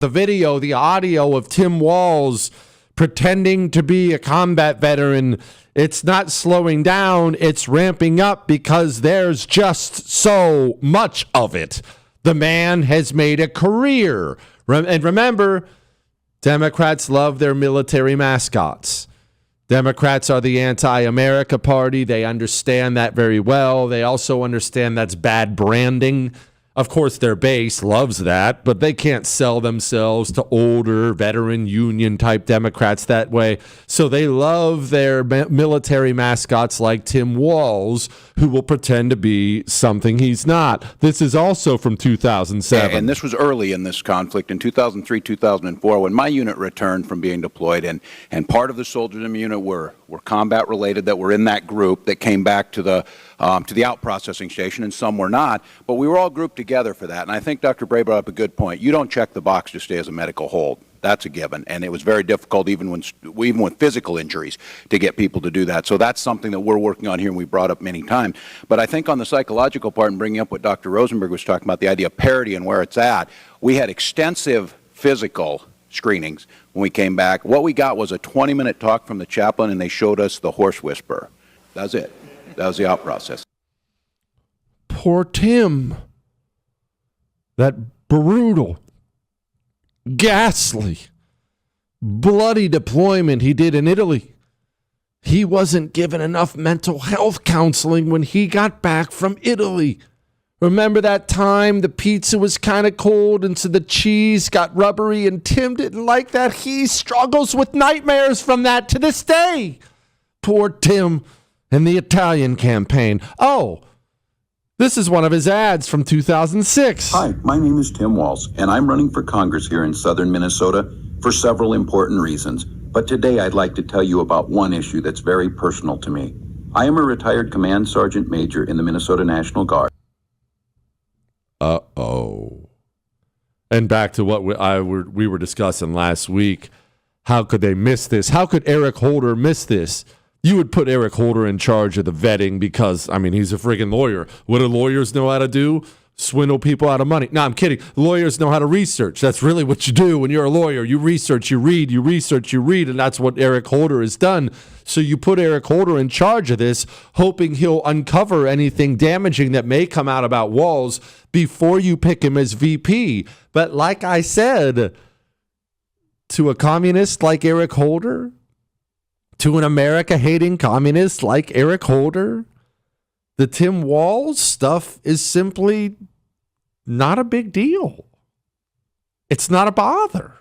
The video, the audio of Tim Walz pretending to be a combat veteran, it's not slowing down, it's ramping up because there's just so much of it. The man has made a career. And remember, Democrats love their military mascots. Democrats are the anti-America party. They understand that very well. They also understand that's bad branding. Of course, their base loves that, but they can't sell themselves to older veteran union type Democrats that way. So they love their military mascots like Tim Walz, who will pretend to be something he's not. This is also from 2007. And this was early in this conflict in 2003, 2004, when my unit returned from being deployed, and part of the soldiers in the unit were combat related that were in that group that came back to the out processing station, and some were not. But we were all grouped together for that. And I think Dr. Bray brought up a good point. You don't check the box to stay as a medical hold. That's a given. And it was very difficult, even with physical injuries, to get people to do that. So that's something that we're working on here, and we brought up many times. But I think on the psychological part, and bringing up what Dr. Rosenberg was talking about, the idea of parity and where it's at, we had extensive physical screenings when we came back. What we got was a 20-minute talk from the chaplain, and they showed us the horse whisperer. That's it. That was the out process. Poor Tim. That brutal, ghastly, bloody deployment he did in Italy. He wasn't given enough mental health counseling when he got back from Italy. Remember that time the pizza was kind of cold and so the cheese got rubbery, and Tim didn't like that? He struggles with nightmares from that to this day. Poor Tim and the Italian campaign. Oh, this is one of his ads from 2006. Hi, my name is Tim Walz, and I'm running for Congress here in southern Minnesota for several important reasons. But today I'd like to tell you about one issue that's very personal to me. I am a retired command sergeant major in the Minnesota National Guard. Uh-oh. And back to what we were discussing last week. How could they miss this? How could Eric Holder miss this? You would put Eric Holder in charge of the vetting because, I mean, he's a friggin' lawyer. What do lawyers know how to do? Swindle people out of money. No, I'm kidding. Lawyers know how to research. That's really what you do when you're a lawyer. You research, you read, you research, you read, and that's what Eric Holder has done. So you put Eric Holder in charge of this, hoping he'll uncover anything damaging that may come out about Walz before you pick him as VP. But like I said, to a communist like Eric Holder, to an America-hating communist like Eric Holder, the Tim Walz stuff is simply not a big deal. It's not a bother.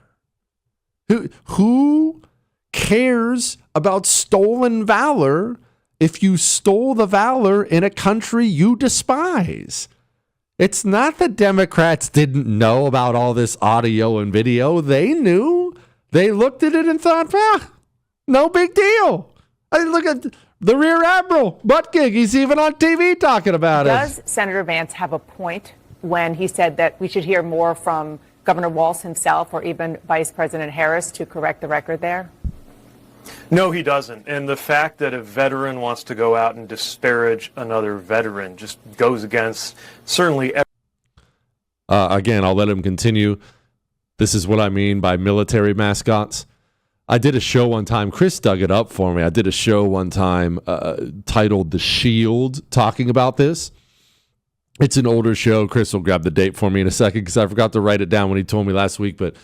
Who cares about stolen valor if you stole the valor in a country you despise? It's not that Democrats didn't know about all this audio and video. They knew. They looked at it and thought, no big deal. I look at the Rear Admiral, Buttigieg. He's even on TV talking about it. Does Senator Vance have a point when he said that we should hear more from Governor Walz himself or even Vice President Harris to correct the record there? No, he doesn't. And the fact that a veteran wants to go out and disparage another veteran just goes against certainly. Again, I'll let him continue. This is what I mean by military mascots. I did a show one time. Chris dug it up for me. I did a show one time titled The Shield, talking about this. It's an older show. Chris will grab the date for me in a second because I forgot to write it down when he told me last week. But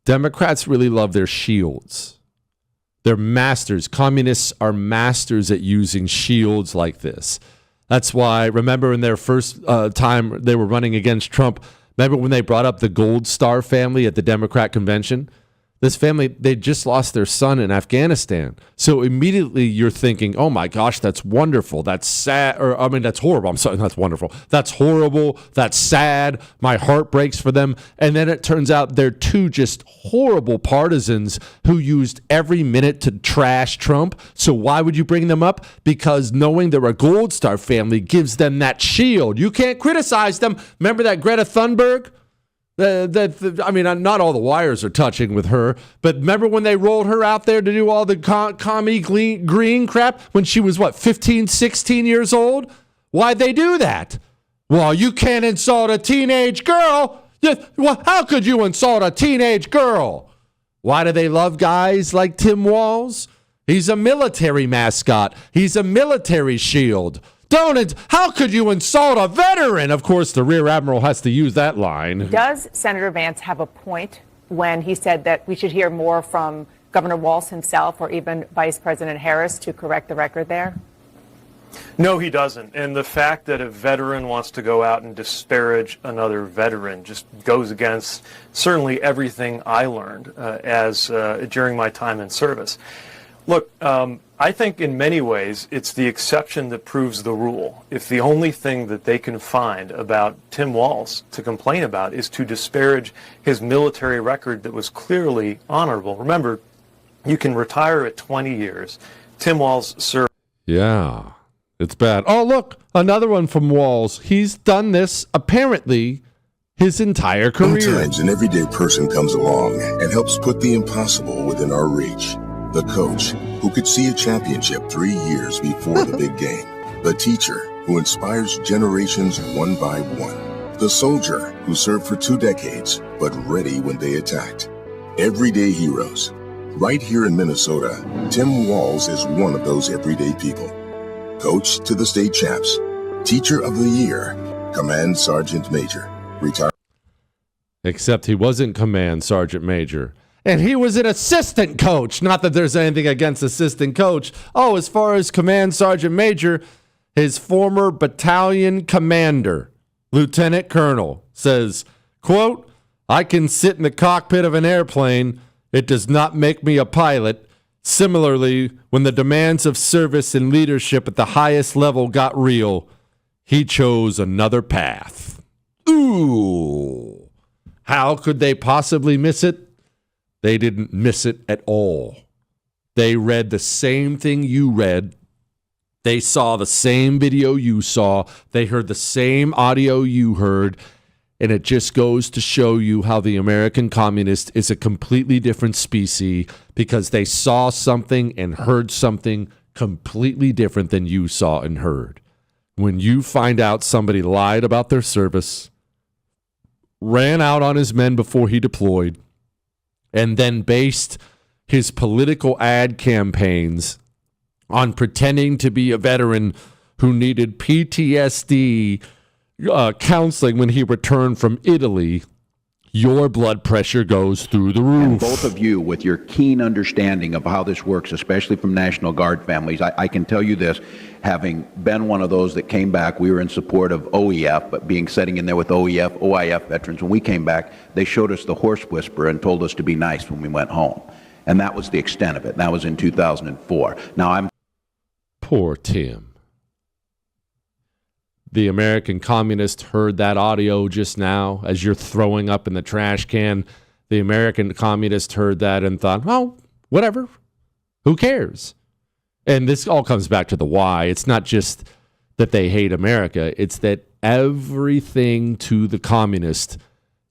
Democrats really love their shields. They're masters. Communists are masters at using shields like this. That's why, remember in their first time they were running against Trump, remember when they brought up the Gold Star family at the Democrat convention? This family, they just lost their son in Afghanistan. So immediately you're thinking, oh my gosh, that's wonderful. That's sad. Or, I mean, that's horrible. I'm sorry, that's wonderful. That's horrible. That's sad. My heart breaks for them. And then it turns out they're two just horrible partisans who used every minute to trash Trump. So why would you bring them up? Because knowing they're a Gold Star family gives them that shield. You can't criticize them. Remember that Greta Thunberg? I mean, not all the wires are touching with her, but remember when they rolled her out there to do all the commie green crap when she was, 15, 16 years old? Why'd they do that? Well, you can't insult a teenage girl. Well, how could you insult a teenage girl? Why do they love guys like Tim Walz? He's a military mascot. He's a military shield. How could you insult a veteran? Of course, the Rear Admiral has to use that line. Does Senator Vance have a point when he said that we should hear more from Governor Walz himself or even Vice President Harris to correct the record there? No, he doesn't. And the fact that a veteran wants to go out and disparage another veteran just goes against certainly everything I learned during my time in service. Look, I think in many ways it's the exception that proves the rule. If the only thing that they can find about Tim Walz to complain about is to disparage his military record that was clearly honorable. Remember, you can retire at 20 years. Tim Walz served. Yeah, it's bad. Oh, look, another one from Walz. He's done this, apparently, his entire career. Sometimes an everyday person comes along and helps put the impossible within our reach. The coach, who could see a championship 3 years before the big game. The teacher, who inspires generations one by one. The soldier, who served for 2 decades, but ready when they attacked. Everyday heroes. Right here in Minnesota, Tim Walz is one of those everyday people. Coach to the state champs. Teacher of the year. Command Sergeant Major. Retired. Except he wasn't Command Sergeant Major. And he was an assistant coach. Not that there's anything against assistant coach. Oh, as far as Command Sergeant Major, his former battalion commander, Lieutenant Colonel, says, quote, "I can sit in the cockpit of an airplane. It does not make me a pilot. Similarly, when the demands of service and leadership at the highest level got real, he chose another path." Ooh. How could they possibly miss it? They didn't miss it at all. They read the same thing you read. They saw the same video you saw. They heard the same audio you heard. And it just goes to show you how the American communist is a completely different species because they saw something and heard something completely different than you saw and heard. When you find out somebody lied about their service, ran out on his men before he deployed, and then based his political ad campaigns on pretending to be a veteran who needed PTSD counseling when he returned from Italy, your blood pressure goes through the roof. And both of you, with your keen understanding of how this works, especially from National Guard families, I can tell you this, having been one of those that came back, we were in support of OEF, but sitting in there with OIF veterans, when we came back, they showed us the horse whisperer and told us to be nice when we went home. And that was the extent of it. That was in 2004. Now, Poor Tim. The American communist heard that audio just now as you're throwing up in the trash can. The American communist heard that and thought, well, whatever. Who cares? And this all comes back to the why. It's not just that they hate America. It's that everything to the communist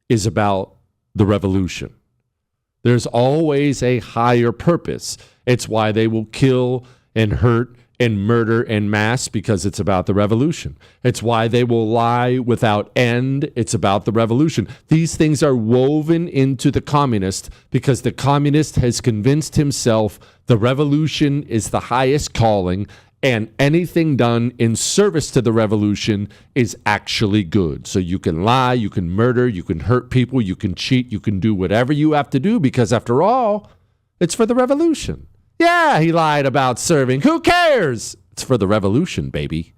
is about the revolution. There's always a higher purpose. It's why they will kill and hurt and murder en masse, because it's about the revolution. It's why they will lie without end. It's about the revolution. These things are woven into the communist because the communist has convinced himself the revolution is the highest calling, and anything done in service to the revolution is actually good. So you can lie, you can murder, you can hurt people, you can cheat, you can do whatever you have to do, because after all, it's for the revolution. Yeah, he lied about serving. Who cares? It's for the revolution, baby.